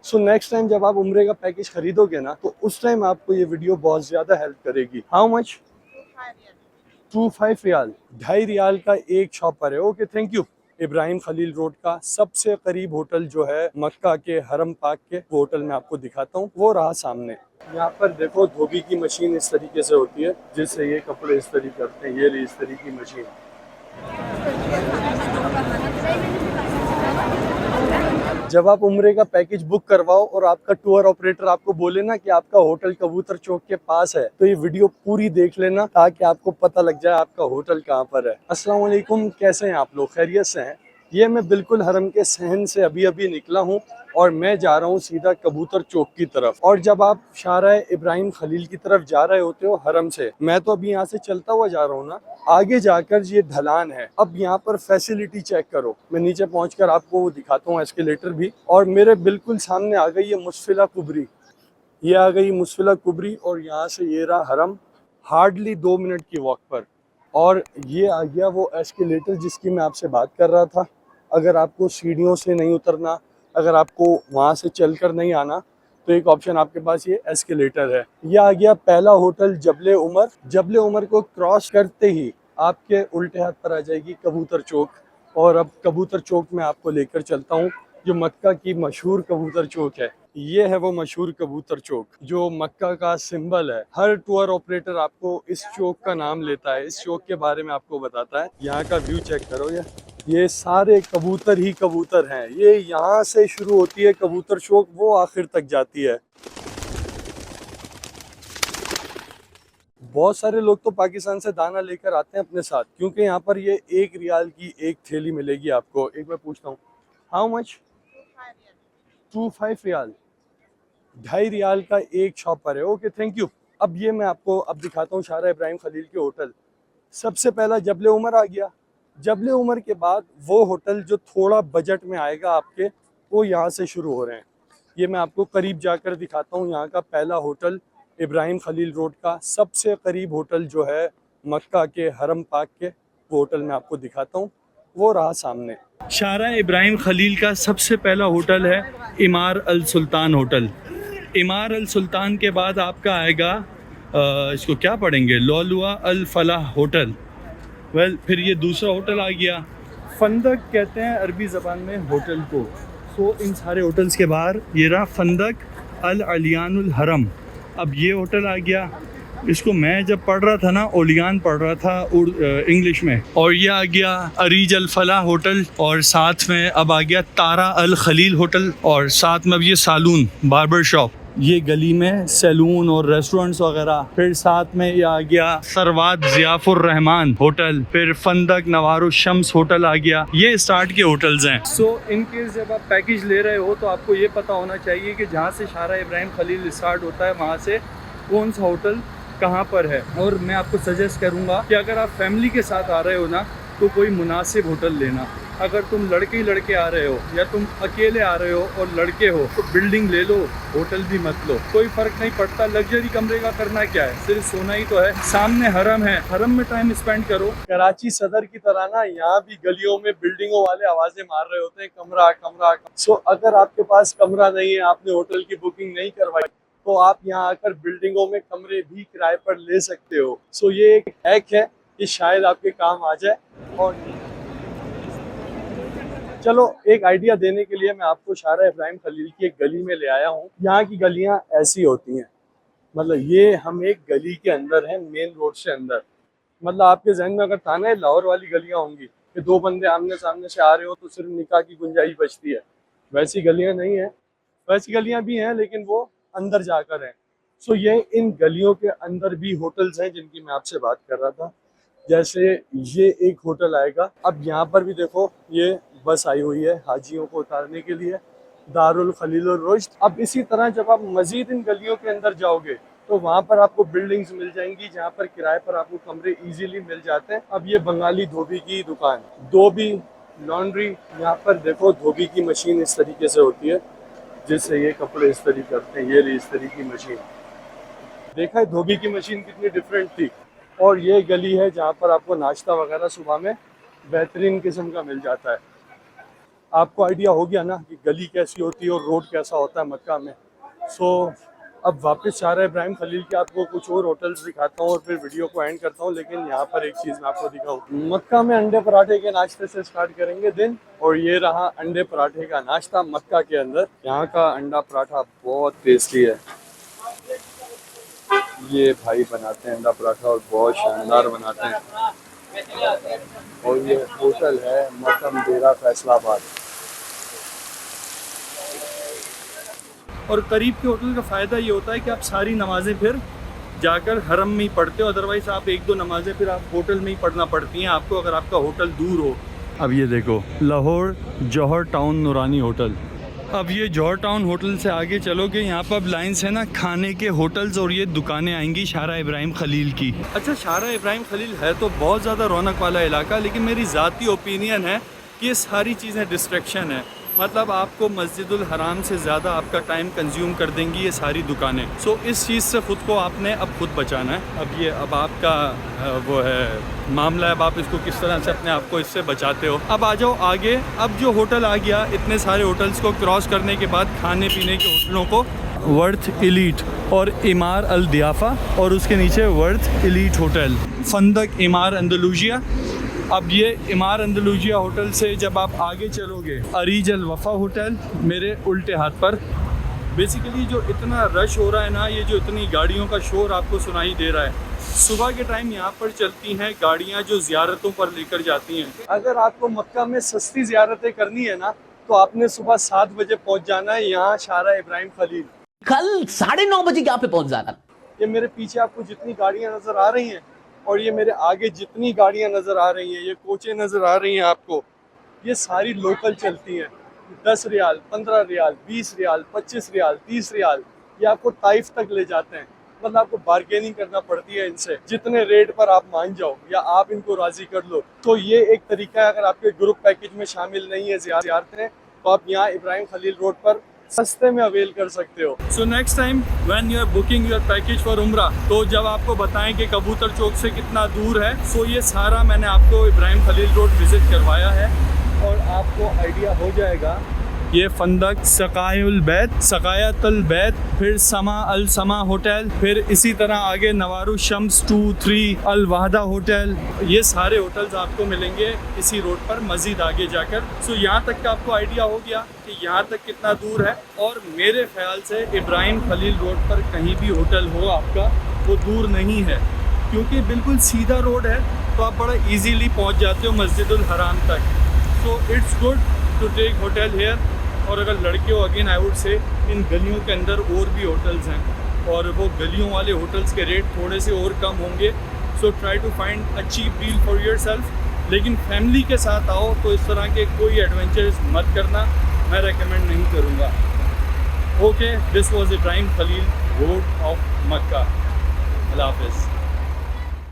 सो next time जब आप उम्रे का पैकेज खरीदोगे ना, तो उस टाइम आपको ये वीडियो बहुत ज्यादा हेल्प करेगी। How much? 25 रियाल, 2.5 रियाल का एक शॉपर है। Okay, thank you. Ibrahim Khalil Road का सबसे करीब होटल जो है मक्का के हरम पाक के, वो होटल मैं आपको दिखाता हूँ, वो रहा सामने। यहाँ पर देखो, धोबी की मशीन इस तरीके से होती है जिससे ये कपड़े इस तरीके करते हैं। ये रही इस तरीके की मशीन। जब आप उम्रे का पैकेज बुक करवाओ और आपका टूर ऑपरेटर आपको बोले ना कि आपका होटल कबूतर चौक के पास है, तो ये वीडियो पूरी देख लेना ताकि आपको पता लग जाए आपका होटल कहाँ पर है। अस्सलाम वालेकुम, कैसे हैं आप लोग? खैरियत से हैं? ये मैं बिल्कुल हरम के सहन से अभी अभी निकला हूँ और मैं जा रहा हूँ सीधा कबूतर चौक की तरफ। और जब आप शाहराह इब्राहिम खलील की तरफ जा रहे होते हो हरम से, मैं तो अभी यहाँ से चलता हुआ जा रहा हूँ ना, आगे जाकर ये ढलान है। अब यहाँ पर फैसिलिटी चेक करो। मैं नीचे पहुंचकर आपको वो दिखाता हूँ, एस्केलेटर भी। और मेरे बिल्कुल सामने आ गई है मुस्फिला कुबरी। ये आ गई मुस्फिला कुबरी और यहाँ से ये रहा हरम, हार्डली 2 मिनट की वॉक पर। और ये आ गया वो एस्केलेटर जिसकी मैं आपसे बात कर रहा था। अगर आपको सीढ़ियों से नहीं उतरना, अगर आपको वहाँ से चलकर नहीं आना, तो एक ऑप्शन आपके पास ये एस्केलेटर है। ये आ गया पहला होटल जबले उमर। जबले उमर को क्रॉस करते ही आपके उल्टे हाथ पर आ जाएगी कबूतर चौक। और अब कबूतर चौक में आपको लेकर चलता हूँ, जो मक्का की मशहूर कबूतर चौक है। ये है वो मशहूर कबूतर चौक जो मक्का का सिंबल है। हर टूर ऑपरेटर आपको इस चौक का नाम लेता है, इस चौक के बारे में आपको बताता है। यहाँ का व्यू चेक करो, ये सारे कबूतर ही कबूतर हैं। ये यहाँ से शुरू होती है कबूतर चौक, वो आखिर तक जाती है। बहुत सारे लोग तो पाकिस्तान से दाना लेकर आते हैं अपने साथ, क्योंकि यहाँ पर ये 1 रियाल की एक थैली मिलेगी आपको। एक बार पूछता हूँ, हाउ मच? 25 रियाल, 2.5 रियाल का एक शॉपर है। Okay, thank you. अब ये मैं आपको अब दिखाता हूँ शाहराह इब्राहिम खलील के होटल। सबसे पहला जबले उमर आ गया। जबले उमर के बाद वो होटल जो थोड़ा बजट में आएगा आपके, वो यहाँ से शुरू हो रहे हैं। ये मैं आपको करीब जाकर दिखाता हूँ। यहाँ का पहला होटल इब्राहिम खलील रोड का सबसे करीब होटल जो है मक्का के हरम पाक के, वो होटल मैं आपको दिखाता हूँ, वो रहा सामने। शाहराह इब्राहिम खलील का सबसे पहला होटल है इमार अल सुल्तान होटल। इमार अल सुल्तान के बाद आपका आएगा इसको क्या पढ़ेंगे, लौलुआ अल फलाह होटल। फिर ये दूसरा होटल आ गया, फंदक कहते हैं अरबी ज़बान में होटल को। सो इन सारे होटल्स के बाहर ये रहा फंदक अल अलियानुल हरम। अब ये होटल आ गया। इसको मैं जब पढ़ रहा था ना, ओलियान पढ़ रहा था इंग्लिश में। और ये आ गया अरीज अल फलाह होटल, और साथ में अब आ गया तारा अल खलील होटल, और साथ में अब ये सालून बार्बर शॉप, ये गली में सैलून और रेस्टोरेंट्स वगैरह। फिर साथ में ये आ गया सरवात ज़ियाफुर रहमान होटल, फिर फंदक नवारुश शम्स होटल आ गया। ये स्टार्ट के होटल्स हैं। सो इन केस जब आप पैकेज ले रहे हो तो आपको ये पता होना चाहिए कि जहाँ से शाहराह इब्राहिम खलील स्टार्ट होता है वहाँ से कौन सा होटल कहाँ पर है। और मैं आपको सजेस्ट करूँगा कि अगर आप फैमिली के साथ आ रहे हो ना, तो कोई मुनासिब होटल लेना। अगर तुम लड़के ही लड़के आ रहे हो या तुम अकेले आ रहे हो और लड़के हो, तो बिल्डिंग ले लो, होटल भी मत लो, कोई फ़र्क नहीं पड़ता। लग्जरी कमरे का करना क्या है, सिर्फ सोना ही तो है। सामने हरम है, हरम में टाइम स्पेंड करो। कराची सदर की तरह ना, यहाँ भी गलियों में बिल्डिंगों वाले आवाज़ें मार रहे होते हैं, कमरा कमरा। सो अगर आपके पास कमरा नहीं है, आपने होटल की बुकिंग नहीं करवाई, तो आप यहाँ आकर बिल्डिंगों में कमरे भी किराए पर ले सकते हो। सो ये एक हैक है कि शायद आपके काम आ जाए। और चलो, एक आइडिया देने के लिए मैं आपको शाहराह इब्राहिम खलील की एक गली में ले आया हूँ। यहाँ की गलियाँ ऐसी होती हैं, मतलब ये हम एक गली के अंदर हैं, मेन रोड से अंदर। मतलब आपके जहन में अगर था ना लाहौर वाली गलियाँ होंगी कि 2 बंदे आमने सामने से आ रहे हो तो सिर्फ निकाह की गुंजाइश बचती है, वैसी गलियाँ नहीं है। वैसी गलियाँ भी हैं लेकिन वो अंदर जाकर हैं। सो ये इन गलियों के अंदर भी होटल्स हैं जिनकी मैं आपसे बात कर रहा था। जैसे ये एक होटल आएगा। अब यहाँ पर भी देखो, ये बस आई हुई है हाजियों को उतारने के लिए, दारुल खलीलुर रुश्द। अब इसी तरह जब आप मजीद इन गलियों के अंदर जाओगे तो वहाँ पर आपको बिल्डिंग्स मिल जाएंगी जहाँ पर किराए पर आपको कमरे इजीली मिल जाते हैं। अब ये बंगाली धोबी की दुकान, धोबी लॉन्ड्री। यहाँ पर देखो, धोबी की मशीन इस तरीके से होती है जिससे ये कपड़े इस तरीके करते हैं। ये रही इस तरीके की मशीन। देखा है धोबी की मशीन कितनी डिफरेंट थी। और ये गली है जहाँ पर आपको नाश्ता वगैरह सुबह में बेहतरीन किस्म का मिल जाता है। आपको आइडिया हो गया ना कि गली कैसी होती है और रोड कैसा होता है मक्का में। सो अब वापस शाहरा इब्राहिम खलील के आपको कुछ और होटल्स दिखाता हूँ और फिर वीडियो को एंड करता हूँ। लेकिन यहाँ पर एक चीज़ मैं आपको दिखाऊँ, मक्का में अंडे पराठे के नाश्ते से स्टार्ट करेंगे दिन। और ये रहा अंडे पराठे का नाश्ता मक्का के अंदर। यहाँ का अंडा पराठा बहुत टेस्टी है। ये भाई बनाते हैं अंडा पराठा और बहुत शानदार बनाते हैं। और ये होटल है मकम डेरा फैसलाबाद। और करीब के होटल का फ़ायदा ये होता है कि आप सारी नमाज़ें फिर जाकर हरम में ही पढ़ते हो। अदरवाइज़ आप एक दो नमाज़ें फिर आप होटल में ही पढ़ना पड़ती हैं आपको, अगर आपका होटल दूर हो। अब ये देखो, लाहौर जौहर टाउन नूरानी होटल। अब ये जौहर टाउन होटल से आगे चलोगे, यहाँ पर अब लाइन्स है ना खाने के होटल्स और ये दुकानें आएंगी शाहरा इब्राहिम खलील की। अच्छा, शाहरा इब्राहिम खलील है तो बहुत ज़्यादा रौनक वाला इलाका, लेकिन मेरी ज़ाती ओपिनियन है कि ये सारी चीज़ें डिस्ट्रैक्शन है। मतलब आपको मस्जिदुल हराम से ज़्यादा आपका टाइम कंज्यूम कर देंगी ये सारी दुकानें। सो इस चीज़ से ख़ुद को आपने अब खुद बचाना है। अब आपका वो है मामला है, अब आप इसको किस तरह से अपने आप को इससे बचाते हो। अब आ जाओ आगे। अब जो होटल आ गया, इतने सारे होटल्स को क्रॉस करने के बाद खाने पीने के होटलों को वर्थ एलीट और इमार अल दियाफ़ा और उसके नीचे वर्थ एलीट होटल, फंदक इमार अंदलूसिया। अब ये इमार अंदलूसिया होटल से जब आप आगे चलोगे, अरीज अल वफ़ा होटल मेरे उल्टे हाथ पर। बेसिकली जो इतना रश हो रहा है ना, ये जो इतनी गाड़ियों का शोर आपको सुनाई दे रहा है, सुबह के टाइम यहाँ पर चलती हैं गाड़ियाँ जो ज़ियारतों पर लेकर जाती हैं। अगर आपको मक्का में सस्ती ज़ियारतें करनी है ना, तो आपने सुबह 7 बजे पहुँच जाना है यहाँ शाहरा इब्राहिम खलील। कल 9:30 बजे यहाँ पे पहुँच जाना। ये मेरे पीछे आपको जितनी गाड़ियाँ नज़र आ रही हैं और ये मेरे आगे जितनी गाड़ियाँ नज़र आ रही हैं, ये कोचें नज़र आ रही हैं आपको, ये सारी लोकल चलती हैं। 10 रियाल, 15 रियाल, 20 रियाल, 25 रियाल, 30 रियाल, ये आपको ताइफ तक ले जाते हैं। मतलब आपको बार्गेनिंग करना पड़ती है इनसे, जितने रेट पर आप मान जाओ या आप इनको राज़ी कर लो। तो ये एक तरीका है, अगर आपके ग्रुप पैकेज में शामिल नहीं है ज़ियारतें, तो आप यहाँ इब्राहिम खलील रोड पर सस्ते में अवेल कर सकते हो। So next time when you are booking your package for Umrah, तो जब आपको बताएं कि कबूतर चौक से कितना दूर है, सो ये सारा मैंने आपको इब्राहिम खलील रोड विजिट करवाया है और आपको आइडिया हो जाएगा। ये फंदक, सकायुल बैत, सकायतुल बैत, फिर समा अल समा होटल, फिर इसी तरह आगे नवारुश शम्स 2, 3, अल वाहदा होटल, ये सारे होटल्स आपको मिलेंगे इसी रोड पर मज़ीद आगे जाकर। सो यहाँ तक का आपको आइडिया हो गया कि यहाँ तक कितना दूर है। और मेरे ख्याल से इब्राहिम खलील रोड पर कहीं भी होटल हो आपका, वो दूर नहीं है, क्योंकि बिल्कुल सीधा रोड है, तो आप बड़ा ईजीली पहुँच जाते हो मस्जिदुल हराम तक। So it's good to take hotel here. और अगर लड़के हो, अगेन आई वुड से इन गलियों के अंदर और भी होटल्स हैं और वो गलियों वाले होटल्स के रेट थोड़े से और कम होंगे। So try to find a cheap deal for yourself. लेकिन फैमिली के साथ आओ तो इस तरह के कोई एडवेंचर्स मत करना, मैं रेकमेंड नहीं करूँगा। Okay, this was Ibrahim Khalil road of Mecca. अल्लाह हाफ़िज़।